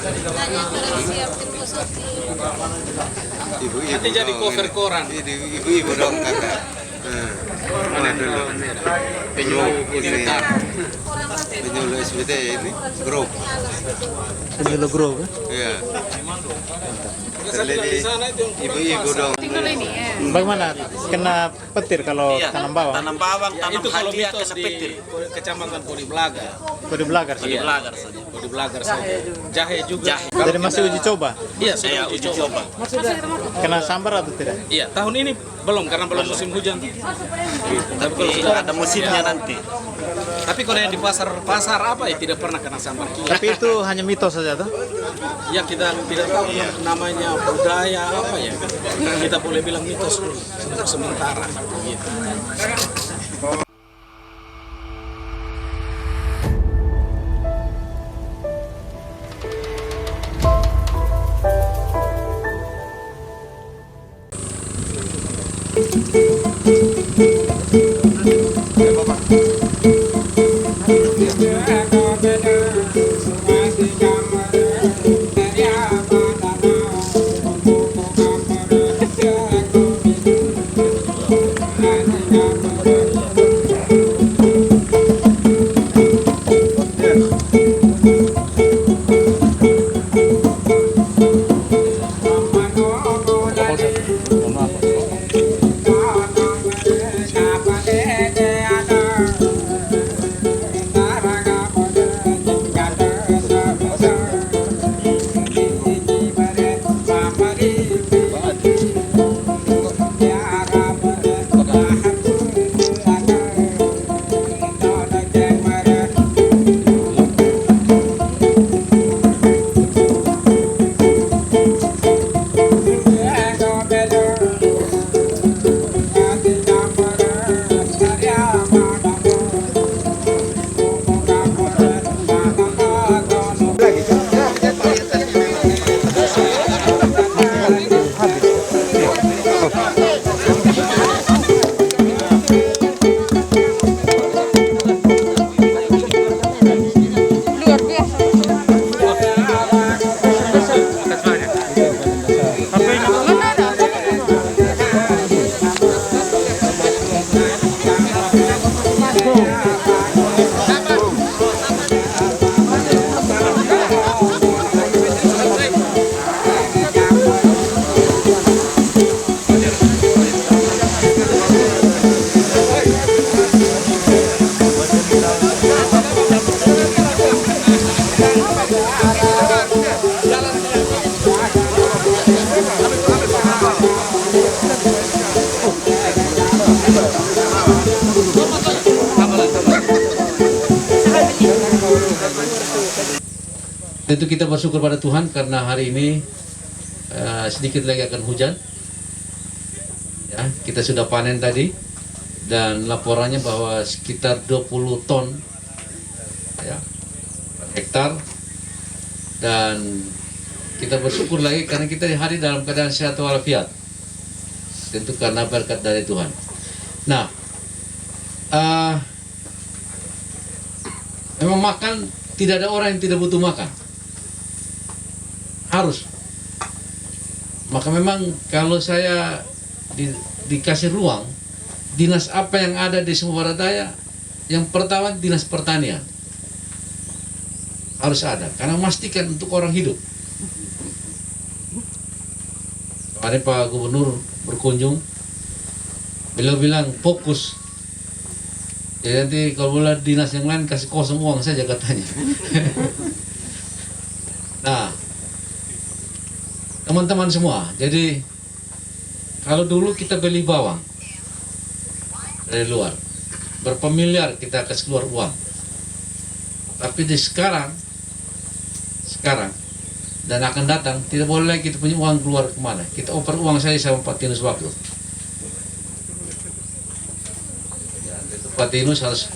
Hanya pada siapin khusus di Ibu-ibu Nanti jadi dong, cover ini. koran. Ibu-ibu dong kakak. Mana dulu? Penyuluh militar. Penyuluh SBT ini grup. Penyuluh grup ya? Iya. Saya bilang di sana itu yang kurang Ibu-ibu pas. dong. tinggal ini ya. Bagaimana kena petir kalau tanam bawang? Tanam bawang, Ya, tanam itu kalau halia mitos kena di petir. kecamatan Kodi Belaga. Kode belagar Di saja. belagar saja. Kodi Belagar saja. Jahe juga. Jahe. Jadi masih uji coba. Iya, Saya sudah uji coba. Kena sambar atau tidak? Iya, tahun ini belum karena belum musim hujan. Tapi kalau sudah Ada musimnya nanti. Tapi kalau yang di pasar apa ya tidak pernah kena sambar kilat. Tapi itu hanya mitos saja tuh. Ya kita tidak tahu namanya budaya apa ya. Kita boleh bilang mitos dulu untuk sementara. Gitu. Tentu kita bersyukur pada Tuhan karena hari ini sedikit lagi akan hujan. Ya, kita sudah panen tadi dan laporannya bahwa sekitar 20 ton ya, per hektar, dan kita bersyukur lagi karena kita hari dalam keadaan sehat walafiat. Tentu karena berkat dari Tuhan. Nah, memang makan, tidak ada orang yang tidak butuh makan. Harus. Maka memang kalau saya dikasih ruang, dinas apa yang ada di Sumber Daya, yang pertama dinas pertanian harus ada, karena memastikan untuk orang hidup. Kemarin Pak Gubernur berkunjung, beliau bilang fokus. Jadi nanti kalau boleh dinas yang lain kasih kosong uang saja katanya. Nah, teman-teman semua, jadi kalau dulu kita beli bawang dari luar, berapa miliar kita kasih keluar uang. Tapi di sekarang dan akan datang, tidak boleh lagi kita punya uang keluar kemana. Kita oper uang saja sama Pak Tinus waktu. Ya, Pak Tinus harus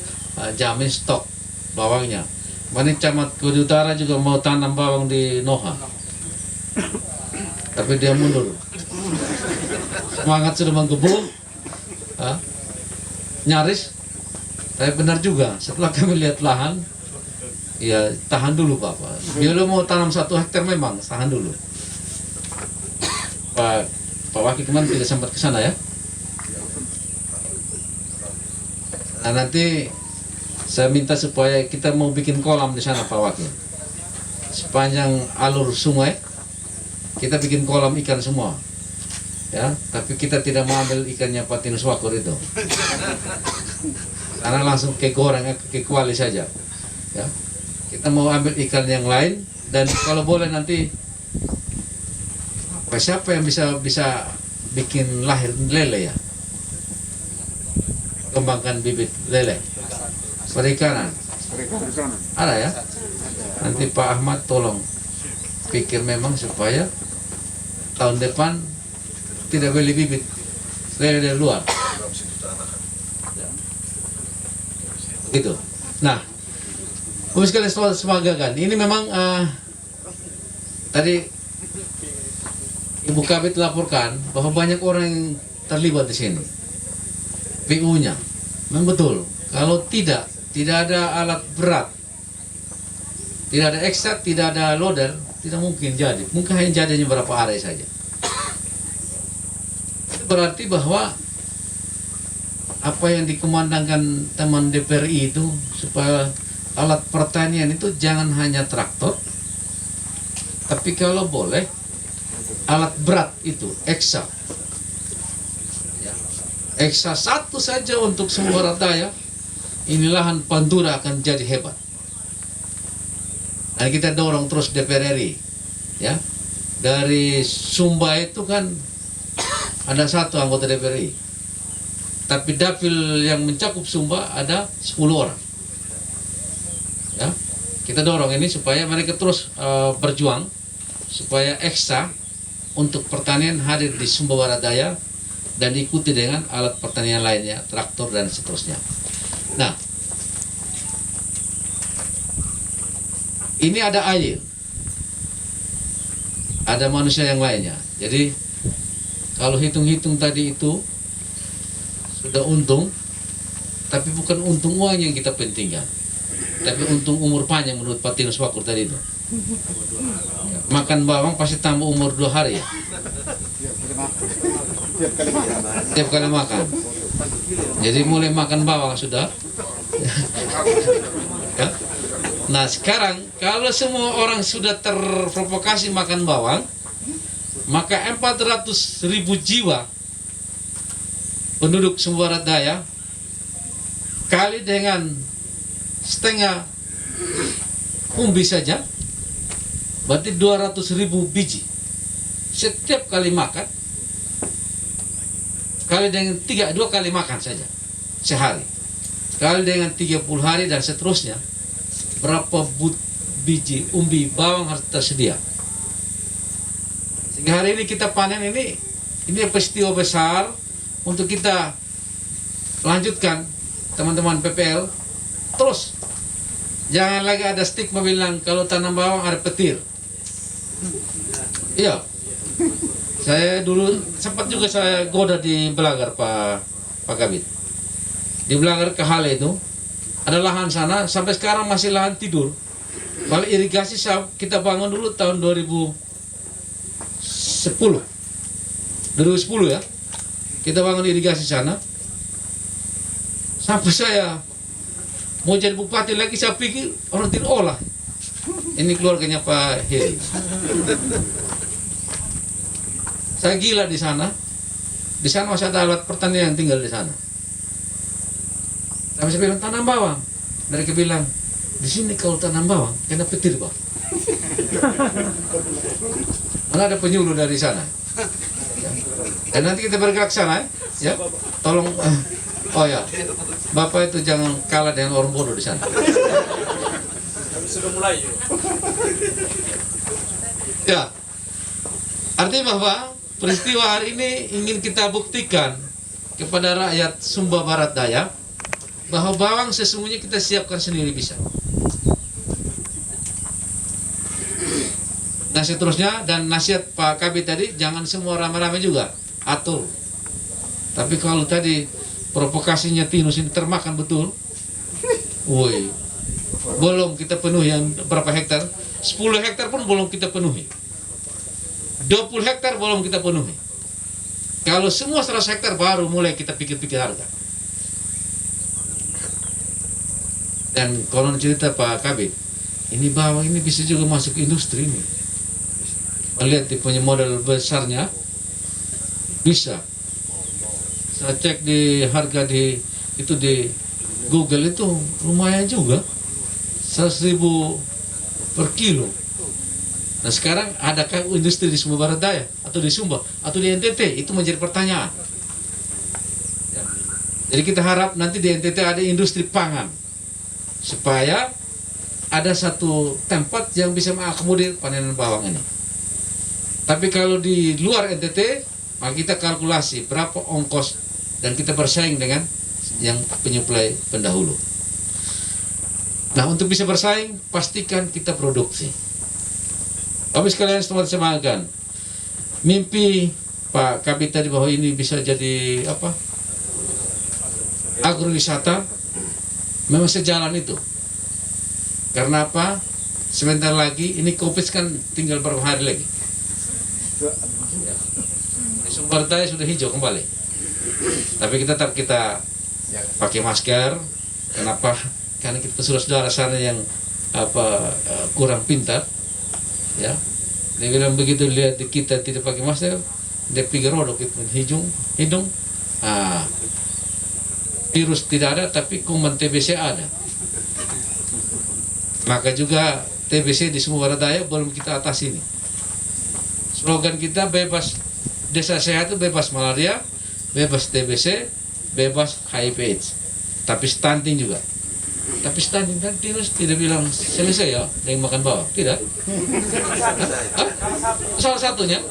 jamin stok bawangnya. Mana Camat Kodi Utara juga mau tanam bawang di Noha, tapi dia mundur. Semangat sudah menggebu, nyaris. Tapi benar juga, setelah kami lihat lahan, Ya tahan dulu Bapak. Bila mau tanam 1 hektar memang tahan dulu. Pak Wakil kemarin tidak sempat ke sana ya. Nah nanti saya minta supaya kita mau bikin kolam di sana Pak Wakil. Sepanjang alur sungai kita bikin kolam ikan semua. Ya, tapi kita tidak mau ambil ikannya Patinus Wakur itu. Karena langsung ke goreng, ke kuali saja. Ya. Kita mau ambil ikan yang lain dan kalau boleh nanti siapa yang bisa bikin lahir lele ya? Kembangkan bibit lele. Perikanan. Ada ya? Nanti Pak Ahmad tolong pikir memang supaya tahun depan tidak beli bibit lele dari luar. Gitu. Nah, sekali semagakan. Ini memang tadi Ibu Kabit laporkan bahwa banyak orang yang terlibat di sini. PU-nya, memang betul. Kalau tidak ada alat berat, tidak ada eksak, tidak ada loader, tidak mungkin jadi. Mungkin hanya jadinya berapa hari saja. Berarti bahwa apa yang dikumandangkan teman DPRI itu supaya alat pertanian itu jangan hanya traktor, tapi kalau boleh alat berat itu eksa. Ya. Eksa 1 saja untuk semua daya, ini lahan Pantura akan jadi hebat. Dan kita dorong terus DPR RI, ya. Dari Sumba itu kan ada 1 anggota DPR RI, tapi dapil yang mencakup Sumba ada 10 orang. Ya, kita dorong ini supaya mereka terus berjuang supaya eksa untuk pertanian hadir di Sumba Barat Daya dan diikuti dengan alat pertanian lainnya, traktor dan seterusnya. Nah, ini ada air, ada manusia yang lainnya. Jadi kalau hitung-hitung tadi itu sudah untung, tapi bukan untung uang yang kita pentingkan, tapi untung umur panjang menurut Patinus Wakur tadi itu. Ya, makan bawang pasti tambah umur 2 hari ya. Tiap kali makan. Jadi mulai makan bawang sudah. Ya. Nah sekarang kalau semua orang sudah terprovokasi makan bawang, maka 400.000 jiwa penduduk Sumba Barat Daya kali dengan setengah umbi saja, berarti 200.000 biji setiap kali makan, kali dengan 2 kali makan saja sehari, kali dengan 30 hari dan seterusnya, berapa biji umbi bawang harus tersedia. Sehingga hari ini kita panen ini peristiwa besar untuk kita lanjutkan teman-teman PPL. Terus jangan lagi ada stigma bilang kalau tanam bawang ada petir. Iya, saya dulu sempat juga saya goda di Belagar Pak Kabit. Di Belagar Kahale itu ada lahan sana sampai sekarang masih lahan tidur. Kalau irigasi kita bangun dulu tahun 2010 ya, kita bangun irigasi sana. Sampai saya mau jadi bupati lagi, saya pikir orang tidak olah. Ini keluarganya Pak Heri. Saya gila di sana. Di sana masih ada alat pertanian yang tinggal di sana. Tapi saya bilang tanam bawang. Mereka bilang di sini kalau tanam bawang kena petir Pak. Mana ada penyuluh dari sana. Ya. Dan nanti kita bergerak sana ya. Tolong oh ya, Bapak itu jangan kalah dengan orang bodoh di sana. Sudah mulai. Ya, artinya bahwa peristiwa hari ini ingin kita buktikan kepada rakyat Sumba Barat Daya bahwa bawang sesungguhnya kita siapkan sendiri bisa. Nah seterusnya, dan nasihat Pak Kabit tadi jangan semua rame-rame juga, atur. Tapi kalau tadi provokasinya Tinus ini termakan betul, woi, belum kita penuhi yang berapa hektar, 10 hektar pun belum kita penuhi, 20 hektar belum kita penuhi. Kalau semua 100 hektar baru mulai kita pikir-pikir harga. Dan konon cerita Pak Kabit, ini bawang ini bisa juga masuk industri ini. Melihat di punya modal besarnya, bisa. Saya cek di harga di Google itu lumayan juga, 100.000 per kilo. Nah sekarang adakah industri di Sumba Barat Daya atau di Sumba atau di NTT? Itu menjadi pertanyaan. Ya. Jadi kita harap nanti di NTT ada industri pangan, supaya ada satu tempat yang bisa mengakomodir panenan bawang ini. Tapi kalau di luar NTT, maka kita kalkulasi berapa ongkos dan kita bersaing dengan yang penyuplai pendahulu. Nah, untuk bisa bersaing, pastikan kita produksi. Bapak sekalian semua semangatkan. Mimpi Pak Kabit tadi bahwa ini bisa jadi apa? Agrowisata memang sejalan itu. Karena apa? Sebentar lagi ini Covid kan tinggal beberapa hari lagi. Ya. Di Sumba Barat Daya sudah hijau kembali. Tapi kita tetap pakai masker. Kenapa? Karena kita saudara sana yang kurang pintar, ya. Dia bilang begitu lihat kita tidak pakai masker, dia pikir rodok itu hidung. Virus tidak ada, tapi kuman TBC ada. Maka juga TBC di Sumba Barat Daya belum kita atasi ini. Slogan kita bebas desa sehat itu bebas malaria, bebas TBC, bebas HIV/AIDS. Tapi stunting juga. Tapi stunting kan virus tidak bilang selesai ya dengan makan bawang, tidak. Salah satunya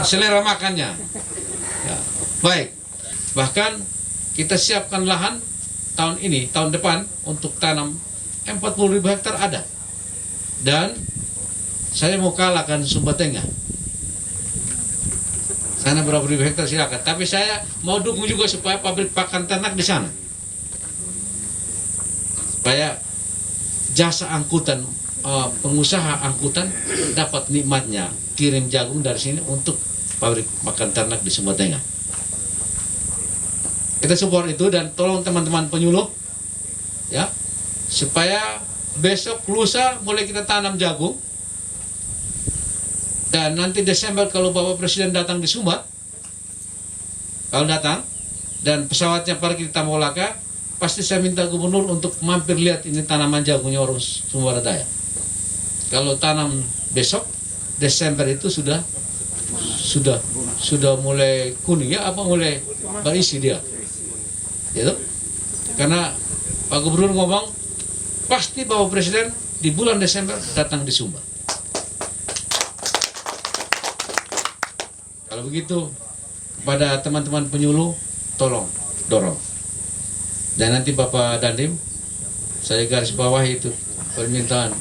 selera makannya. Ya. Baik. Bahkan kita siapkan lahan tahun ini, tahun depan untuk tanam 40.000 hektar ada. Dan saya mau kalahkan Sumba Tengah. Sana berapa ribu hektar silakan. Tapi saya mau dukung juga supaya pabrik pakan ternak di sana. Supaya jasa angkutan, pengusaha angkutan dapat nikmatnya kirim jagung dari sini untuk pabrik pakan ternak di Sumba Tengah. Kita support itu dan tolong teman-teman penyuluh, ya, supaya besok lusa mulai kita tanam jagung. Dan nanti Desember kalau Bapak Presiden datang di Sumba, kalau datang dan pesawatnya parkir di Tambolaka, pasti saya minta gubernur untuk mampir lihat ini tanaman jagungnya orang Sumba Barat Daya. Kalau tanam besok Desember itu sudah mulai kuning ya, mulai berisi dia, gitu. Karena Pak Gubernur ngomong pasti Bapak Presiden di bulan Desember datang di Sumba. Kalau begitu, pada teman-teman penyuluh, tolong dorong. Dan nanti Bapak Dandim, saya garis bawah itu permintaan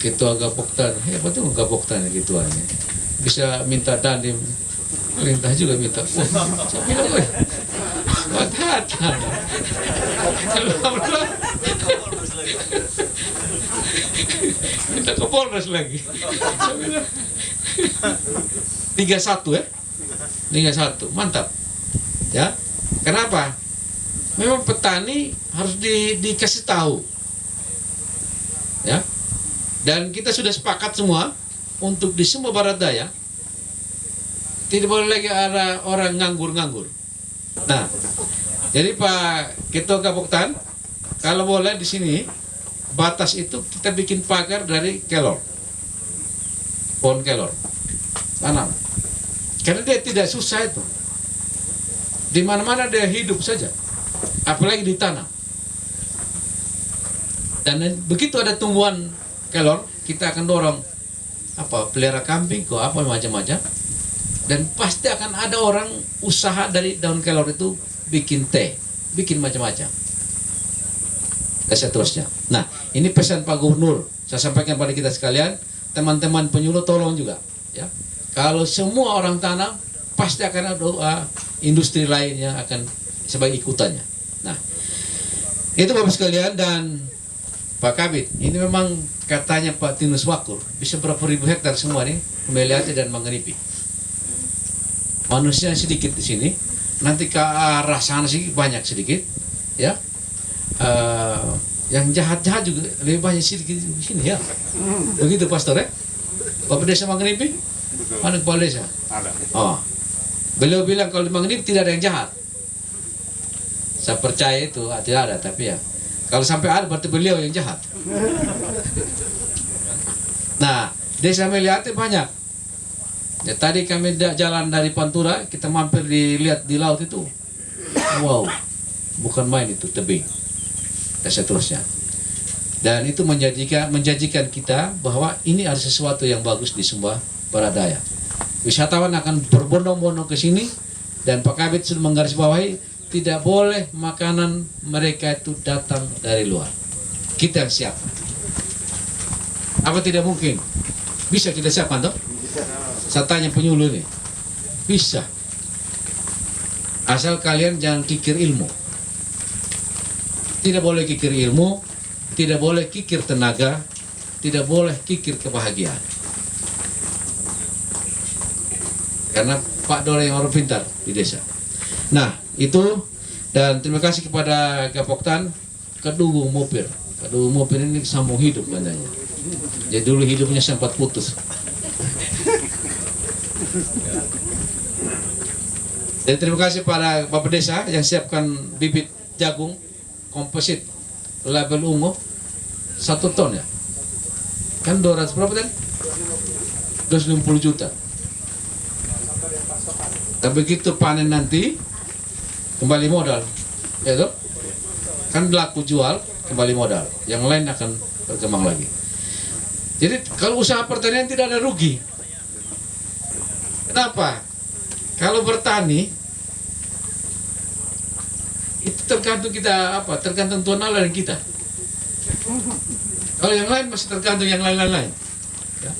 Ketua Gapoktan. Betul Gapoktan ketuanya. Bisa minta Dandim, perintah juga minta. Saya bilang, minta ke Polres lagi. 31 ya, 31 mantap ya. Kenapa? Memang petani harus dikasih tahu ya. Dan kita sudah sepakat semua untuk di Sumba Barat Daya tidak boleh lagi ada orang nganggur-nganggur. Nah, jadi Pak Ketua Gapoktan, kalau boleh di sini batas itu kita bikin pagar dari kelor, pohon kelor, tanam. Karena dia tidak susah itu. Di mana-mana dia hidup saja. Apalagi ditanam. Dan begitu ada tumbuhan kelor, kita akan dorong pelihara kambing kok macam-macam. Dan pasti akan ada orang usaha dari daun kelor itu bikin teh, bikin macam-macam. Dan seterusnya. Nah, ini pesan Pak Gubernur. Saya sampaikan pada kita sekalian, teman-teman penyuluh tolong juga, ya. Kalau semua orang tanam, pasti akan ada industri lain yang akan sebagai ikutannya. Nah, itu Bapak sekalian, dan Pak Kabit, ini memang katanya Pak Tinus Wakur bisa berapa ribu hektar semua nih Meliate dan Mangenipi. Manusia sedikit di sini, nanti ke arah sana sih banyak sedikit, ya. Yang jahat-jahat juga lebih banyak sedikit di sini ya. Begitu Pastor ya? Bapak Desa Mangenipi? Mana Kepala Desa? Ada. Oh, beliau bilang kalau di Mangenipi tidak ada yang jahat. Saya percaya itu tidak ada, tapi ya kalau sampai ada berarti beliau yang jahat. Nah, Desa Meliate banyak. Ya, tadi kami jalan dari Pantura, kita mampir dilihat di laut itu. Wow, bukan main itu tebing. Dan seterusnya. Dan itu menjanjikan kita bahwa ini ada sesuatu yang bagus di Sumba Barat Daya. Wisatawan akan berbondong-bondong ke sini dan Pak Kabit sudah menggarisbawahi tidak boleh makanan mereka itu datang dari luar. Kita yang siap. Apa tidak mungkin? Bisa kita siapkan toh? Saya tanya penyuluh ini. Bisa. Asal kalian jangan kikir ilmu. Tidak boleh kikir ilmu, tidak boleh kikir tenaga, tidak boleh kikir kebahagiaan. Karena Pak Dore yang orang pintar di desa. Nah, itu, dan terima kasih kepada Gapoktan Kadugu Mopir. Kadugu Mopir ini sambung hidup katanya. Jadi dulu hidupnya sempat putus. Dan terima kasih pada Bapak Desa yang siapkan bibit jagung komposit label ungu 1 ton ya. Kan 200 berapa tadi? 250 juta. Dan begitu panen nanti kembali modal, ya toh? Kan laku jual, kembali modal. Yang lain akan berkembang lagi. Jadi kalau usaha pertanian tidak ada rugi. Kenapa? Kalau bertani itu tergantung kita apa? Tergantung Tuhan Allah dan kita. Kalau yang lain masih tergantung yang lain-lain. Ya.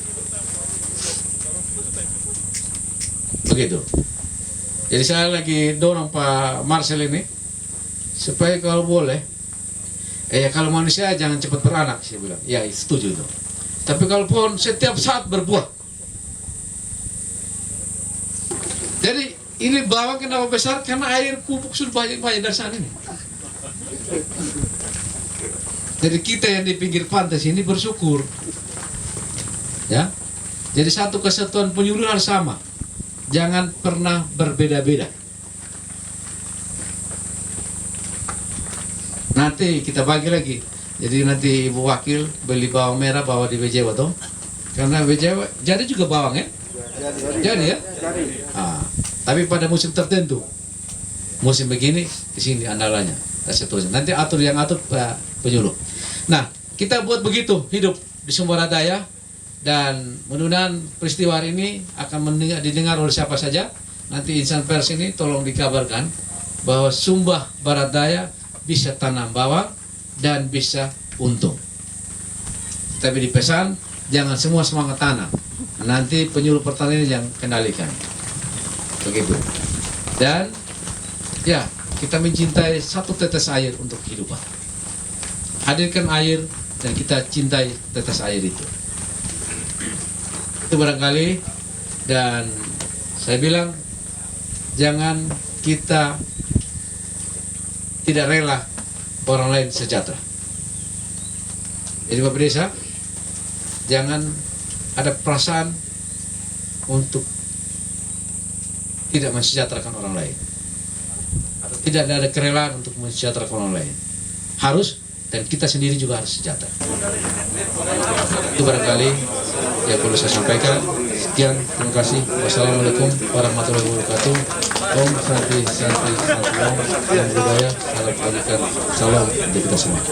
Begitu. Jadi saya lagi dorong Pak Marcel ini supaya kalau boleh, kalau manusia jangan cepat beranak, saya bilang. Ya, setuju itu. Tapi kalau pohon setiap saat berbuah. Jadi ini bawang kenapa besar? Karena air pupuk sudah banyak dari sana ini. Jadi kita yang di pinggir pantai sini bersyukur. Ya. Jadi satu kesatuan penyuluh harus sama. Jangan pernah berbeda-beda. Nanti kita bagi lagi. Jadi nanti Ibu Wakil beli bawang merah bawa di BJW toh. Karena BJW jadi juga bawang ya? Jadi ya? Tapi pada musim tertentu. Musim begini di sini andalannya. Nanti atur yang atur penyuluh. Nah, kita buat begitu hidup di Sumba Barat Daya. Dan mudah-mudahan peristiwa hari ini akan didengar oleh siapa saja. Nanti insan pers ini tolong dikabarkan bahwa Sumba Barat Daya bisa tanam bawang dan bisa untung. Tapi dipesan jangan semua semangat tanam. Nanti penyuluh pertanian yang kendalikan. Begitu. Dan ya, kita mencintai satu tetes air untuk kehidupan. Hadirkan air dan kita cintai tetes air itu. Itu barangkali, dan saya bilang jangan kita tidak rela orang lain sejahtera. Jadi Bapak Desa, jangan ada perasaan untuk tidak mensejahterakan orang lain, atau tidak ada kerelaan untuk mensejahterakan orang lain. Harus, dan kita sendiri juga harus sejahtera. Itu barangkali yang perlu saya sampaikan. Sekian, terima kasih. Wassalamualaikum warahmatullahi wabarakatuh. Om Santi Santi Santi Om dan budaya. Salam kebajikan. Salam untuk kita semua.